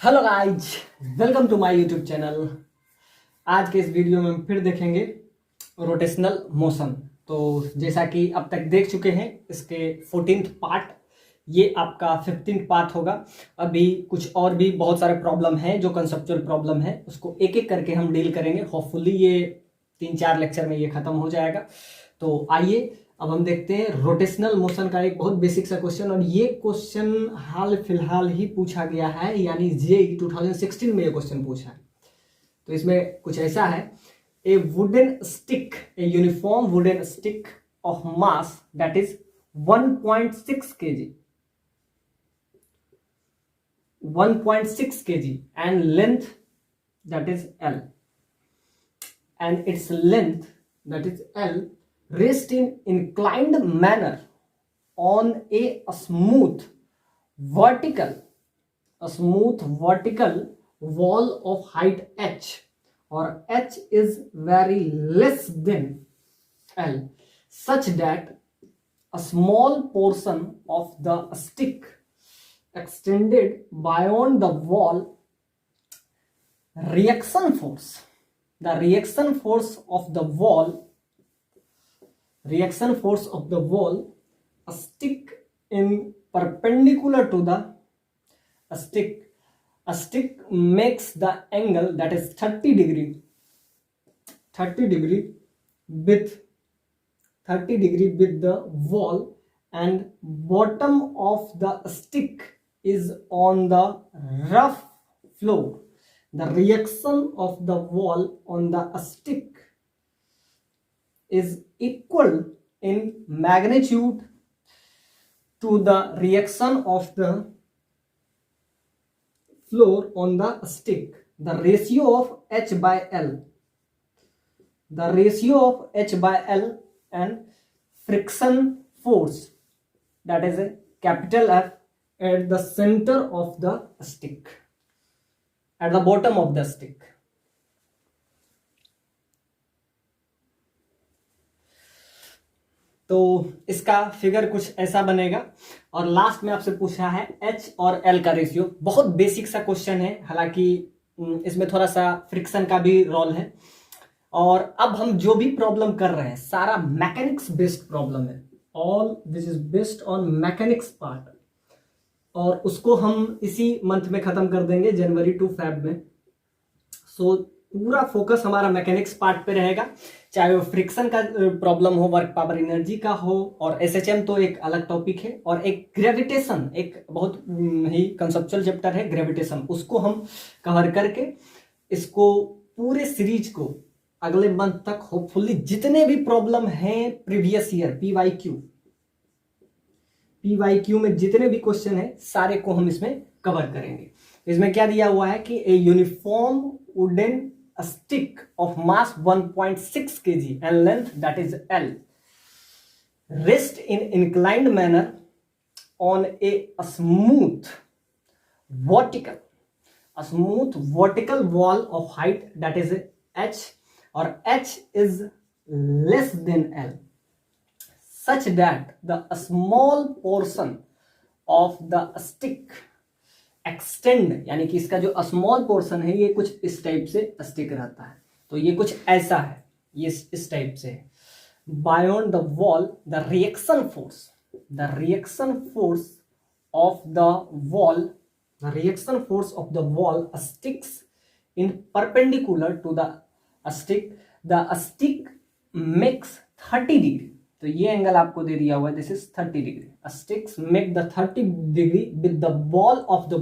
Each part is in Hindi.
Hello guys, welcome to my YouTube channel. आज के इस वीडियो में हम फिर देखेंगे रोटेशनल मोशन। तो जैसा कि अब तक देख चुके हैं, इसके 14th पार्ट, ये आपका 15th पार्ट होगा। अभी कुछ और भी बहुत सारे प्रॉब्लम हैं जो कंसेप्चुअल प्रॉब्लम है, उसको एक एक करके हम डील करेंगे। होपफुली ये 3-4 लेक्चर में ये खत्म हो जाएगा। तो आइए अब हम देखते हैं रोटेशनल मोशन का एक बहुत बेसिक सा क्वेश्चन। और ये क्वेश्चन हाल फिलहाल ही पूछा गया है, यानी जेईई 2016 में ये क्वेश्चन पूछा है। तो इसमें कुछ ऐसा है, ए wooden stick, a uniform wooden stick of mass that is 1.6 kg, 1.6 kg and length that is L, and its length that is L rest in inclined manner on a smooth vertical wall of height h, or h is very less than L, such that a small portion of the stick extended beyond the wall reaction force of the wall stick in perpendicular to the stick makes the angle that is 30 degree with the wall, and bottom of the stick is on the rough floor. The reaction of the wall on the stick is equal in magnitude to the reaction of the floor on the stick. The ratio of H by L and friction force, that is a capital F, at the center of the stick, at the bottom of the stick. तो इसका फिगर कुछ ऐसा बनेगा। और लास्ट में आपसे पूछा है H और L का रेशियो। बहुत बेसिक सा क्वेश्चन है, हालांकि इसमें थोड़ा सा फ्रिक्शन का भी रोल है। और अब हम जो भी प्रॉब्लम कर रहे हैं सारा मैकेनिक्स बेस्ड प्रॉब्लम है, all this is based on mechanics part, और उसको हम इसी मंथ में खत्म कर देंगे, जनवरी टू फेब में। सो पूरा फोकस हमारा मैकेनिक्स पार्ट पे रहेगा, चाहे वो फ्रिक्शन का प्रॉब्लम हो, वर्क पावर एनर्जी का हो, और एसएचएम तो एक अलग टॉपिक है। और एक ग्रेविटेशन, एक बहुत ही कंसेप्चुअल चैप्टर है ग्रेविटेशन, उसको हम कवर करके इसको पूरे सीरीज को अगले मंथ तक होपफुली जितने भी प्रॉब्लम हैं प्रीवियस ईयर पीवाईक्यू में जितने भी क्वेश्चन है सारे को हम इसमें कवर करेंगे। इसमें क्या दिया हुआ है कि a uniform wooden stick of mass 1.6 kg and length that is L rest in inclined manner on a smooth vertical wall of height that is H, or H is less than L, such that the small portion of the stick extend, यानी कि इसका जो स्मॉल पोर्शन है ये कुछ इस टाइप से स्टिक रहता है। तो ये कुछ ऐसा है, ये इस टाइप से है। Beyond the wall, the reaction force of the wall sticks in perpendicular to the stick. The stick makes 30 degree. तो ये एंगल आपको दे दिया हुआ है, this is 30 degree. Sticks make the 30 degree with the ball of the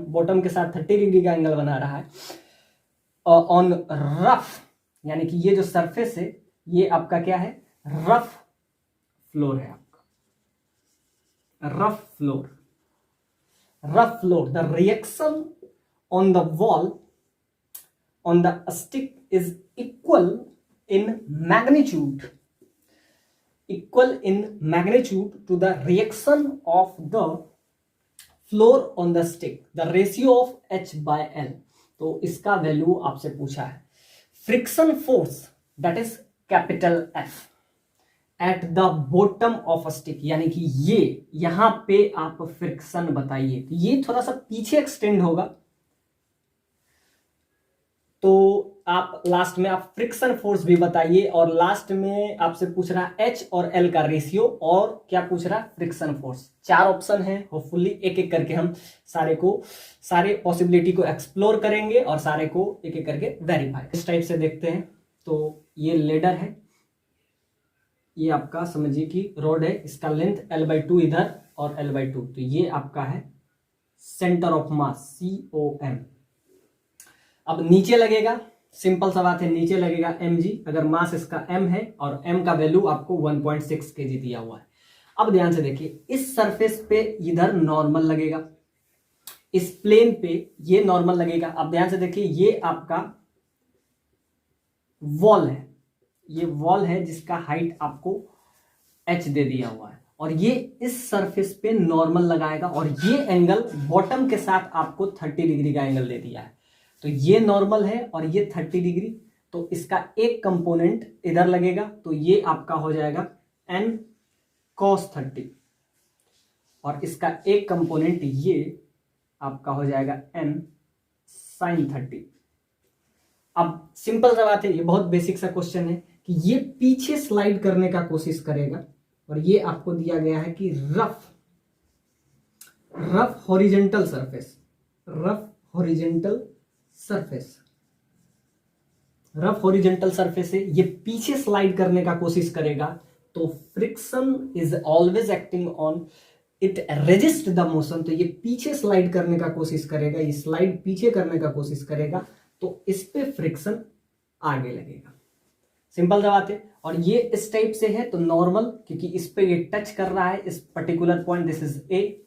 bottom के साथ 30 डिग्री का एंगल बना रहा है ऑन रफ, यानी कि ये जो सरफेस है ये आपका क्या है, रफ फ्लोर है आपका, rough floor. The reaction on the wall on the stick is equal in magnitude to the reaction of the floor on the stick, the ratio of H by L। तो इसका वैल्यू आपसे पूछा है। Friction force that is capital F at the bottom of a stick, यानी कि ये यहां पे आप फ्रिक्शन बताइए। तो ये थोड़ा सा पीछे एक्सटेंड होगा, तो आप लास्ट में आप फ्रिक्शन फोर्स भी बताइए, और लास्ट में आपसे पूछ रहा है एच और एल का रेशियो, और क्या पूछ रहा है, फ्रिक्शन फोर्स। 4 ऑप्शन है, होपफुली एक एक करके हम सारे पॉसिबिलिटी को एक्सप्लोर करेंगे और सारे को एक एक करके वेरीफाई इस टाइप से देखते हैं। तो ये लेडर है, ये आपका समझिए कि रोड है, इसका लेंथ L/2 इधर और L/2, तो ये आपका है सेंटर ऑफ मास COM। अब नीचे लगेगा, सिंपल सा बात है, नीचे लगेगा mg, अगर मास इसका m है और m का वैल्यू आपको 1.6 kg दिया हुआ है। अब ध्यान से देखिए, इस सरफेस पे इधर नॉर्मल लगेगा, इस प्लेन पे ये नॉर्मल लगेगा। अब ध्यान से देखिए, ये आपका वॉल है, ये वॉल है जिसका हाइट आपको h दे दिया हुआ है, और ये इस सरफेस पे नॉर्मल लगाएगा, और ये एंगल बॉटम के साथ आपको 30 डिग्री का एंगल दे दिया है। तो ये नॉर्मल है और ये 30 डिग्री, तो इसका एक कंपोनेंट इधर लगेगा, तो ये आपका हो जाएगा n cos 30, और इसका एक कंपोनेंट ये आपका हो जाएगा n sin 30। अब सिंपल सा बात है, ये बहुत बेसिक सा क्वेश्चन है कि ये पीछे स्लाइड करने का कोशिश करेगा, और ये आपको दिया गया है कि rough horizontal surface, rough horizontal surface है, ये पीछे स्लाइड करने का कोशिश करेगा। तो friction is always acting on it, resist the motion, तो ये पीछे स्लाइड करने का कोशिश करेगा, ये स्लाइड पीछे करने का कोशिश करेगा, तो इस पे फ्रिक्शन आगे लगेगा। सिंपल सा बात है। और ये इस टाइप से है तो नॉर्मल, क्योंकि इस पे ये टच कर रहा है, इस particular point, this is A,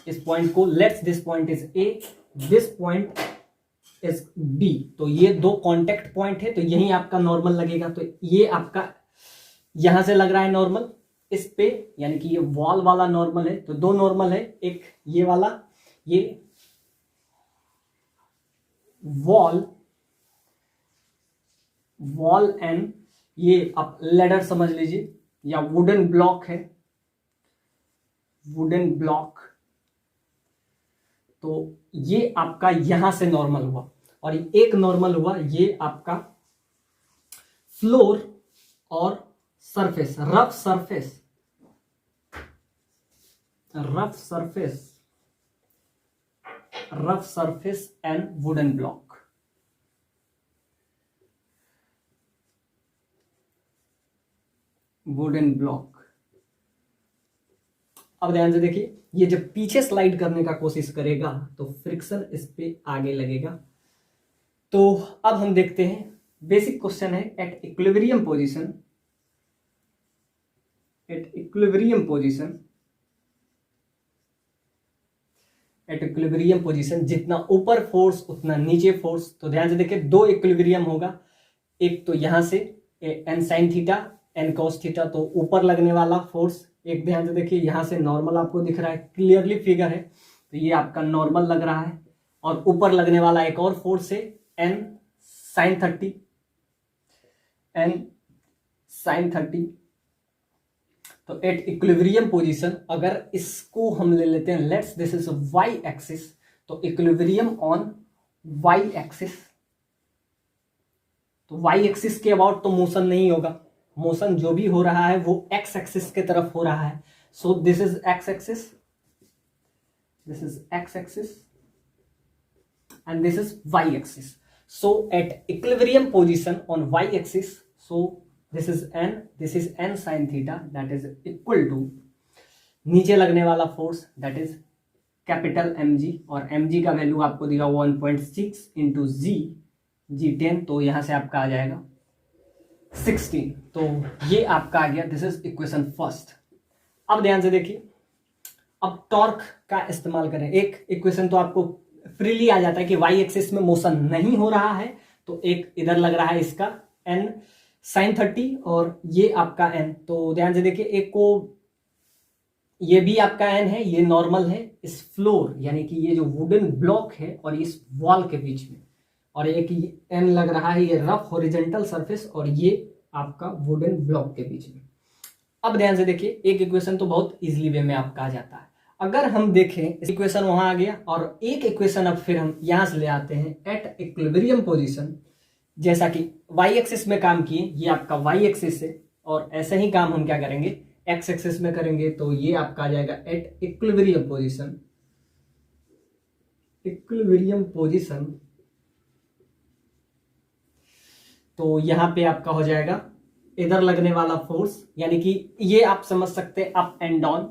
इस पॉइंट को let's this point is A, this point is B, तो ये दो कॉन्टेक्ट पॉइंट है, तो यही आपका नॉर्मल लगेगा। तो ये आपका यहां से लग रहा है नॉर्मल इस पे, यानी कि ये वॉल वाला नॉर्मल है, तो दो नॉर्मल है, एक ये वाला, ये वॉल एंड ये आप लेडर समझ लीजिए, या वुडन ब्लॉक है, वुडन ब्लॉक, तो ये आपका यहां से नॉर्मल हुआ, और एक नॉर्मल हुआ ये आपका फ्लोर और surface, rough surface and wooden block. अब ध्यान से देखिए, ये जब पीछे स्लाइड करने का कोशिश करेगा तो फ्रिक्शन इस पे आगे लगेगा। तो अब हम देखते हैं, बेसिक क्वेश्चन है, एट इक्विलिब्रियम पोजीशन जितना ऊपर फोर्स उतना नीचे फोर्स। तो ध्यान से देखिए, दो इक्विलिब्रियम होगा, एक तो यहां से n sin theta n cos theta, तो ऊपर लगने वाला फोर्स, एक ध्यान से देखिए यहां से नॉर्मल आपको दिख रहा है, क्लियरली फिगर है, तो ये आपका नॉर्मल लग रहा है, और ऊपर लगने वाला एक और फोर्स है n sin 30। तो एट इक्विलिब्रियम पोजीशन, अगर इसको हम ले लेते हैं, let's this is y axis, तो इक्विलिब्रियम ऑन y एक्सिस, तो y एक्सिस के अबाउट तो मोशन नहीं होगा, मोशन जो भी हो रहा है वो x एक्सिस के तरफ हो रहा है। सो this is x axis, and this is y axis. So at equilibrium position on y axis, so this is n sin theta, that is equal to नीचे लगने वाला force, that is capital mg, और mg का वैल्यू आपको दिया 1.6 इंटू g10, तो यहां से आपका आ जाएगा 16, तो ये आपका आ गया, दिस इज इक्वेशन फर्स्ट। अब ध्यान से देखिए, अब टॉर्क का इस्तेमाल करें। एक इक्वेशन तो आपको फ्रीली आ जाता है कि y एक्सिस में मोशन नहीं हो रहा है, तो एक इधर लग रहा है इसका n sin 30 और ये आपका n, तो ध्यान से देखिए, एक को ये भी आपका n है, ये नॉर्मल है इस फ्लोर यानी कि ये जो वुडन ब्लॉक है और इस वॉल के बीच में, और एक n लग रहा है ये रफ हॉरिजॉन्टल सरफेस और ये आपका वुडन ब्लॉक के बीच में। अब ध्यान से देखिए, एक इक्वेशन तो बहुत इजीली वे में आपका आ जाता है। अगर हम देखें, इक्वेशन वहां आ गया, और एक इक्वेशन अब फिर हम यहां से ले आते हैं, एट इक्विलिब्रियम पोजीशन जैसा कि वाई एक्सिस में काम किए, ये आपका वाई एक्सिस है, और ऐसे ही काम हम क्या करेंगे एक्स एक्सिस में करेंगे। तो ये आपका आ जाएगा at equilibrium position, equilibrium position. तो यहां पे आपका हो जाएगा इधर लगने वाला फोर्स, यानी कि ये आप समझ सकते हैं up and down,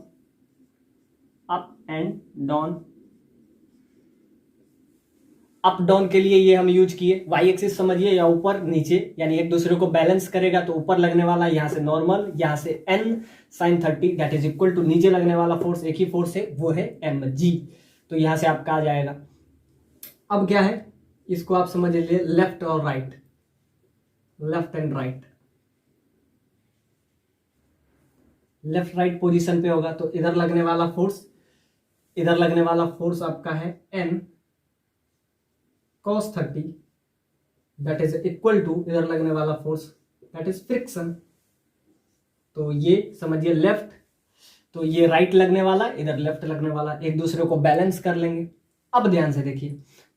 up and down. Up down के लिए ये हम यूज किए, वाई एक्सिस समझिए या ऊपर नीचे, यानी एक दूसरे को बैलेंस करेगा। तो ऊपर लगने वाला यहां से नॉर्मल, यहां से n sin 30 that is equal to नीचे लगने वाला फोर्स एक ही फोर्स है, वो है mg। तो यहां से आपका आ जाएगा। अब क्या है, इसको आप समझ लीजिए लेफ्ट और right, left and right, left right position पे होगा। तो इधर लगने वाला फोर्स, इधर लगने वाला फोर्स आपका है n cos 30 that is equal to इधर लगने वाला फोर्स दैट इज फ्रिक्शन। तो ये समझिए लेफ्ट, तो ये राइट लगने वाला, इधर लेफ्ट लगने वाला, एक दूसरे को बैलेंस कर लेंगे। अब ध्यान से देखिए,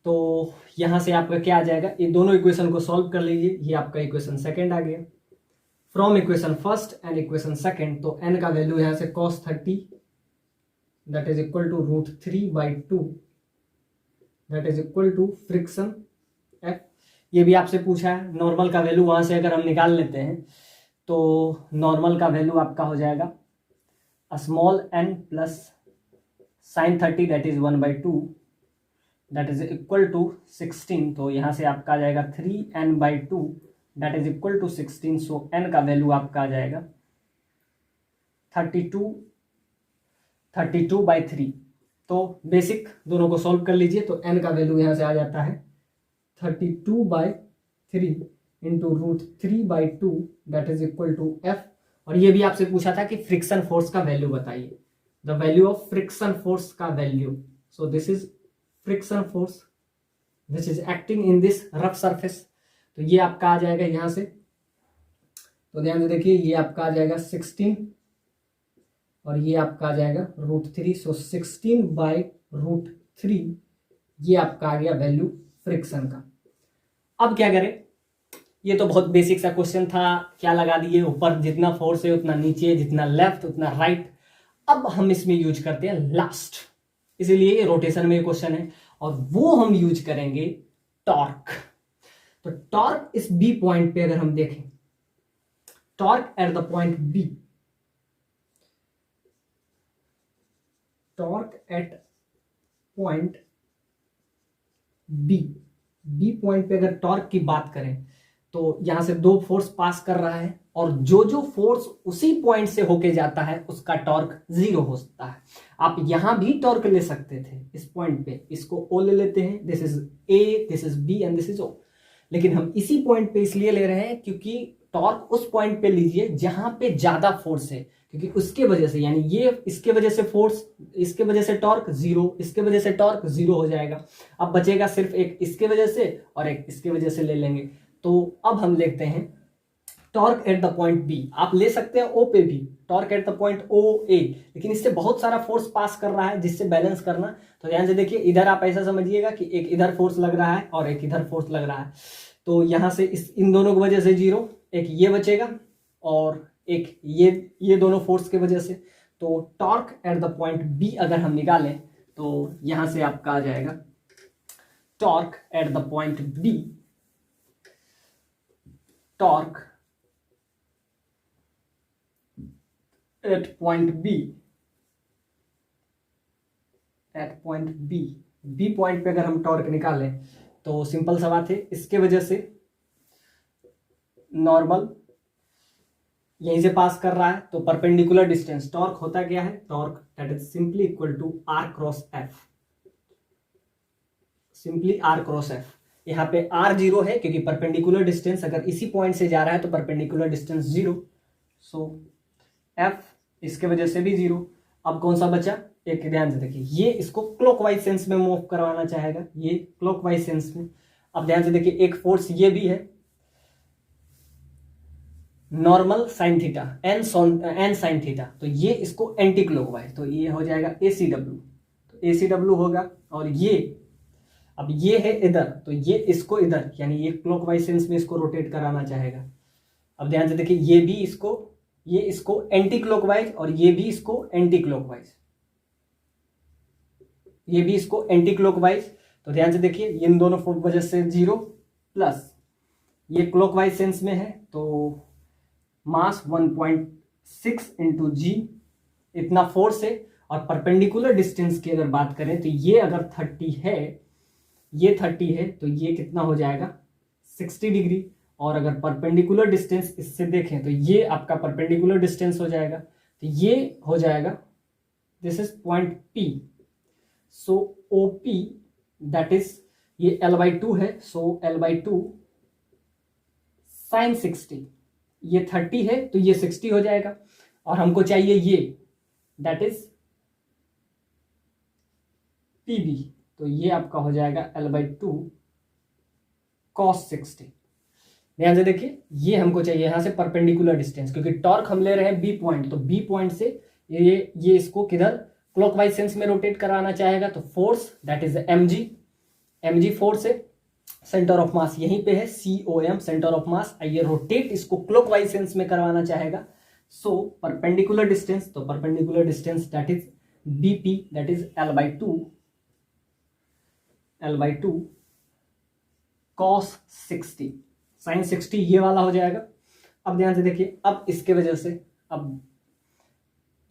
तो यहां से आपका क्या आ जाएगा, ये दोनों इक्वेशन को सॉल्व कर लीजिए। ये आपका इक्वेशन सेकंड आ गया from equation first and equation second. तो n का वैल्यू यहां से cos 30 that is equal to √3/2 that is equal to friction F। ये भी आपसे पूछा है, नॉर्मल का वैल्यू वहां से अगर हम निकाल लेते हैं तो नॉर्मल का वैल्यू आपका हो जाएगा small n plus sin 30 that is 1/2 that is equal to 16। तो यहां से आपका आ जाएगा 3n/2 that is equal to 16। So n का वैल्यू आपका आ जाएगा 32/3। तो बेसिक दोनों को सॉल्व कर लीजिए। तो n का वैल्यू यहां से आ जाता है 32/3 into √3/2 that is equal to F। और ये भी आपसे पूछा था कि फ्रिक्शन फोर्स का वैल्यू बताइए, the value of friction force का value. So this is friction force which is acting in this rough surface. तो ये आपका आ जाएगा यहां से, तो ध्यान से देखिए, ये आपका आ जाएगा 16 और ये आपका आ जाएगा √3। सो 16/√3 ये आपका आ गया वैल्यू फ्रिक्शन का। अब क्या करें, ये तो बहुत बेसिक सा क्वेश्चन था, क्या लगा दिए, ऊपर जितना फोर्स है उतना नीचे, जितना लेफ्ट उतना राइट। अब हम इसमें यूज करते हैं लास्ट, इसीलिए ये रोटेशन में क्वेश्चन है, और वो हम यूज करेंगे टॉर्क। तो टॉर्क इस बी पॉइंट पे अगर हम देखें, torque at the point B, torque at point B, B point पे अगर टॉर्क की बात करें तो यहां से दो फोर्स पास कर रहा है, और जो जो फोर्स उसी पॉइंट से होके जाता है उसका टॉर्क 0 होता है। आप यहां भी टॉर्क ले सकते थे इस पॉइंट पे, इसको O ले लेते हैं, this is A, this is B and this is O। लेकिन हम इसी पॉइंट पे इसलिए ले रहे हैं क्योंकि टॉर्क उस पॉइंट पे लीजिए जहां पे ज्यादा फोर्स है, क्योंकि उसके वजह से, यानी ये इसके वजह से फोर्स, इसके वजह से टॉर्क 0, इसके वजह से टॉर्क 0 हो जाएगा। अब बचेगा सिर्फ एक इसके वजह से और एक इसके वजह से ले लेंगे। तो अब हम देखते हैं torque at the point B. आप ले सकते हैं ओ पे भी, torque at the point O A, लेकिन इससे बहुत सारा फोर्स पास कर रहा है जिससे बैलेंस करना। तो ध्यान से देखिए, इधर आप ऐसा समझिएगा कि एक इधर फोर्स लग रहा है और एक इधर फोर्स लग रहा है। तो यहां से इन दोनों की वजह से 0, एक ये बचेगा और एक ये दोनों फोर्स की वजह से। तो torque at the point B अगर हम निकालें तो यहां से आपका आ जाएगा torque at the point B, torque at point B, at point B, B point पे अगर हम टॉर्क निकालें तो सिंपल सा बात है, इसके वजह से नॉर्मल यहीं से पास कर रहा है, तो परपेंडिकुलर डिस्टेंस टॉर्क होता क्या है, torque that is simply equal to R cross F, simply R cross F। यहाँ पे R 0 है क्योंकि परपेंडिकुलर डिस्टेंस अगर इसी पॉइंट से जा रहा है तो परपेंडिकुलर डिस्टेंस 0, सो F इसके वजह से भी 0। अब कौन सा बचा, एक ध्यान से देखिए, ये इसको क्लॉकवाइज सेंस में मूव करवाना चाहेगा, ये क्लॉकवाइज सेंस में। अब ध्यान से देखिए, एक फोर्स ये भी है normal sine theta, N sine theta, तो ये इसको एंटी क्लॉकवाइज, तो ये हो जाएगा ACW, तो ACW होगा। और ये अब ये है इधर, तो ये इसको इधर यानी ये क्लॉकवाइज सेंस में इसको रोटेट कराना चाहेगा। अब ध्यान से देखिए, ये इसको एंटी क्लॉकवाइज और ये भी इसको एंटी क्लॉकवाइज, ये भी इसको एंटी क्लॉकवाइज। तो ध्यान से देखिए, इन दोनों वजह से 0 प्लस ये क्लॉकवाइज सेंस में है तो मास 1.6 इंटू जी, इतना फोर्स है। और परपेंडिकुलर डिस्टेंस की अगर बात करें तो ये अगर 30 है, ये 30 है तो ये कितना हो जाएगा 60 डिग्री। और अगर परपेंडिकुलर डिस्टेंस इससे देखें तो ये आपका परपेंडिकुलर डिस्टेंस हो जाएगा, तो ये हो जाएगा this is point P। So OP that is ये L/2 है, सो L/2 sin 60, ये 30 है तो ये 60 हो जाएगा। और हमको चाहिए ये दैट इज PB, तो ये आपका हो जाएगा L/2 cos 60। ध्यान से देखिए, ये हमको चाहिए यहां से परपेंडिकुलर डिस्टेंस, क्योंकि टॉर्क हम ले रहे हैं B पॉइंट, तो B पॉइंट से ये इसको किधर क्लॉकवाइज सेंस में रोटेट कराना चाहेगा। तो force that is mg force है, सेंटर ऑफ मास यहीं पे है COM सेंटर ऑफ मास, ये रोटेट इसको क्लॉकवाइज सेंस में करवाना चाहेगा। सो परपेंडिकुलर डिस्टेंस, तो perpendicular distance that is BP that is L/2 cos 60 sin 60, ये वाला हो जाएगा। अब ध्यान से देखिए, अब इसके वजह से अब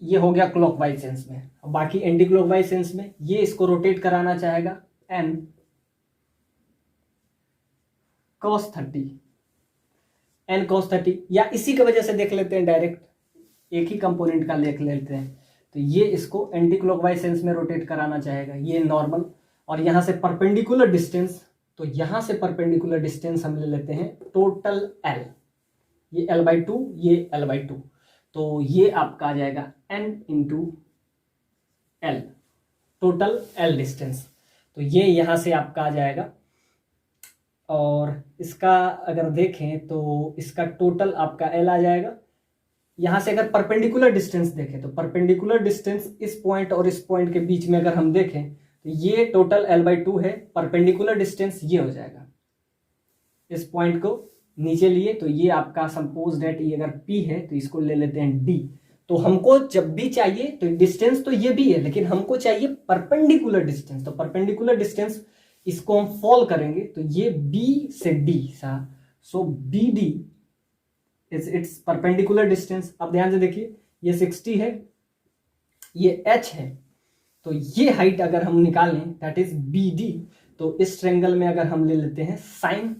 ये हो गया क्लॉकवाइज सेंस में। अब बाकी एंटी क्लॉकवाइज सेंस में ये इसको रोटेट कराना चाहेगा n cos 30, या इसी की वजह से देख लेते हैं डायरेक्ट, एक ही कंपोनेंट का देख लेते हैं। तो ये इसको एंटी क्लॉकवाइज सेंस में रोटेट कराना चाहेगा, ये नॉर्मल। और यहां से परपेंडिकुलर डिस्टेंस, तो यहां से परपेंडिकुलर डिस्टेंस हम ले लेते हैं टोटल L, ये L/2 ये L/2, तो ये आपका आ जाएगा N into L, total L distance. तो ये यहां से आपका आ जाएगा। और इसका अगर देखें तो इसका टोटल आपका L आ जाएगा। यहां से अगर परपेंडिकुलर डिस्टेंस देखें तो परपेंडिकुलर डिस्टेंस इस पॉइंट और इस पॉइंट के बीच में अगर हम देखें तो ये टोटल L/2 है, परपेंडिकुलर डिस्टेंस ये हो जाएगा। इस पॉइंट को नीचे लिए तो ये आपका सपोज दैट ये अगर P है तो इसको ले लेते हैं D। तो हमको जब भी चाहिए तो डिस्टेंस तो ये भी है, लेकिन हमको चाहिए परपेंडिकुलर डिस्टेंस। तो परपेंडिकुलर डिस्टेंस इसको हम फॉल करेंगे तो ये B से D सा, सो BD is it's perpendicular distance. अब ध्यान से देखिए, ये 60 है, ये H है, तो ये हाइट अगर हम निकालें दैट इज BD। तो इस ट्रायंगल में अगर हम ले लेते हैं sin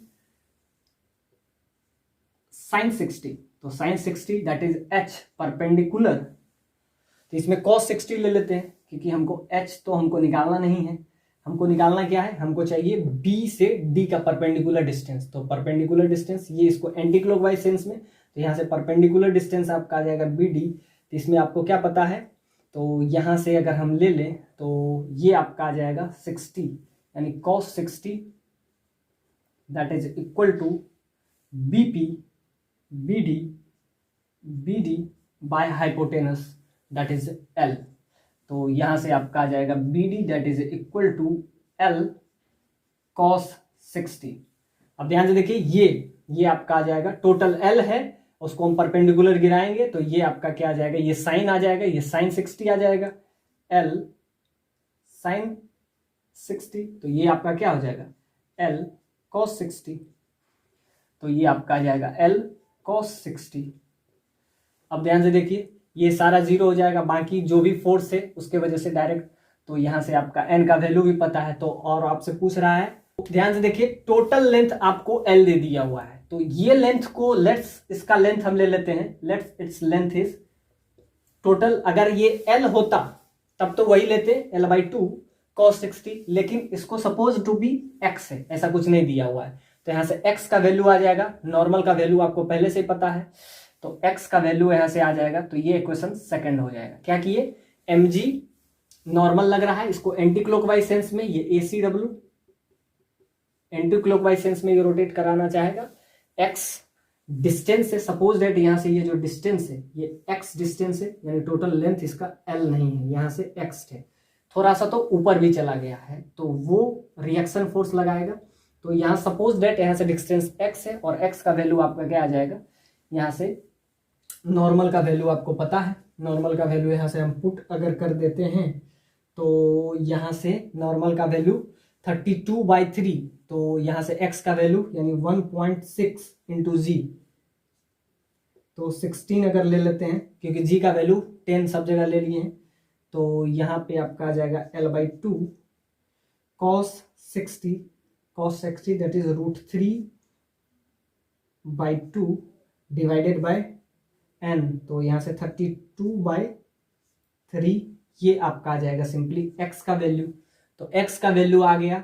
60, तो sin 60 that is H perpendicular, तो इसमें cos 60 ले लेते हैं, क्योंकि हमको H तो हमको निकालना नहीं है, हमको निकालना क्या है, हमको चाहिए B से D का परपेंडिकुलर डिस्टेंस। तो परपेंडिकुलर डिस्टेंस ये इसको एंटी क्लॉकवाइज सेंस में, तो यहाँ से परपेंडिकुलर डिस्टेंस आपका आ जाएगा BD। तो इसमें आपको क्या पता है, तो यहाँ से अगर हम ले लें तो ये आपका आ जाएगा 60 यानी cos 60 that is equal to BP BD by hypotenuse that is L। तो यहां से आपका आ जाएगा BD that is equal to L cos 60। अब ध्यान से देखिए, ये आपका आ जाएगा टोटल L है, उसको हम परपेंडिकुलर गिराएंगे तो ये आपका क्या आ जाएगा, ये साइन आ जाएगा, ये sin 60 आ जाएगा L sin 60। तो ये आपका क्या हो जाएगा L cos 60, तो ये आपका आ जाएगा L cos 60। अब ध्यान से देखिए, ये सारा 0 हो जाएगा, बाकी जो भी फोर्स है उसके वजह से डायरेक्ट, तो यहां से आपका n का वैल्यू भी पता है। तो और आपसे पूछ रहा है, ध्यान से देखिए टोटल लेंथ आपको L दे दिया हुआ है, तो ये लेंथ को इसका लेंथ हम ले लेते हैं, let's its length is total. अगर ये L होता तब तो वही लेते L/2 cos 60, लेकिन इसको सपोज टू बी x है, ऐसा कुछ नहीं दिया हुआ है, तो यहां से x का वैल्यू आ जाएगा, नॉर्मल का वैल्यू आपको पहले से पता है, तो x का वैल्यू यहां से आ जाएगा। तो ये इक्वेशन सेकंड हो जाएगा। क्या किए, mg नॉर्मल लग रहा है, इसको एंटी क्लॉकवाइज सेंस में, ये ACW एंटी क्लॉकवाइज सेंस में ये रोटेट कराना चाहेगा। x डिस्टेंस है, सपोज दैट यहां से ये जो डिस्टेंस है ये x डिस्टेंस है, यानी टोटल लेंथ इसका L नहीं है, यहां से x है, थोड़ा सा तो ऊपर भी चला गया है, तो वो रिएक्शन फोर्स लगाएगा। तो यहाँ सपोज डेट यहाँ से डिस्टेंस x है और x का वैल्यू आपका क्या आ जाएगा, यहाँ से नॉर्मल का वैल्यू आपको पता है, नॉर्मल का वैल्यू यहाँ से हम पुट अगर कर देते हैं तो यहाँ से नॉर्मल का वैल्यू 32/3, तो यहाँ से x का वैल्यू यानी 1.6 इंटू जी, तो 16 अगर ले लेते हैं क्योंकि g का वैल्यू 10 सब जगह ले लिए हैं, तो यहाँ पे आपका आ जाएगा L/2 cos 60 that is √3/2 divided by n, तो यहाँ से 32/3 ये आपका आ जाएगा सिंपली x का वैल्यू। तो x का वैल्यू आ गया,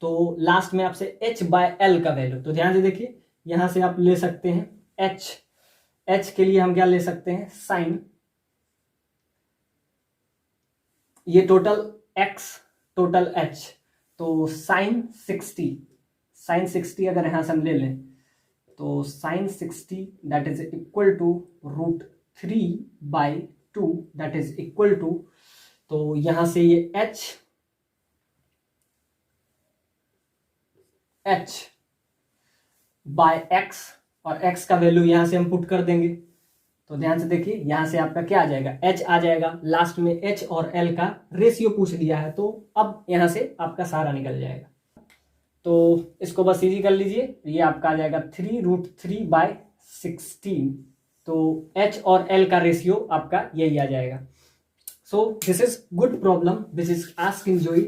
तो लास्ट में आपसे h/L का वैल्यू, तो ध्यान से देखिए यहाँ से आप ले सकते हैं h के लिए हम क्या ले सकते हैं, साइन, ये टोटल x टोटल h, तो साइन 60 अगर यहां से हम ले लें तो sine 60 that is equal to √3/2 that is equal to, तो यहां से ये h/x और x का वैल्यू यहां से हम पुट कर देंगे। तो ध्यान से देखिए यहां से आपका क्या आ जाएगा, h आ जाएगा, लास्ट में h और l का रेशियो पूछ लिया है, तो अब यहां से आपका सारा निकल जाएगा। तो इसको बस इजी कर लीजिए, ये आपका आ जाएगा 3√3/16, तो h और l का रेशियो आपका यही आ जाएगा। सो this is good problem, this is ask in जोई।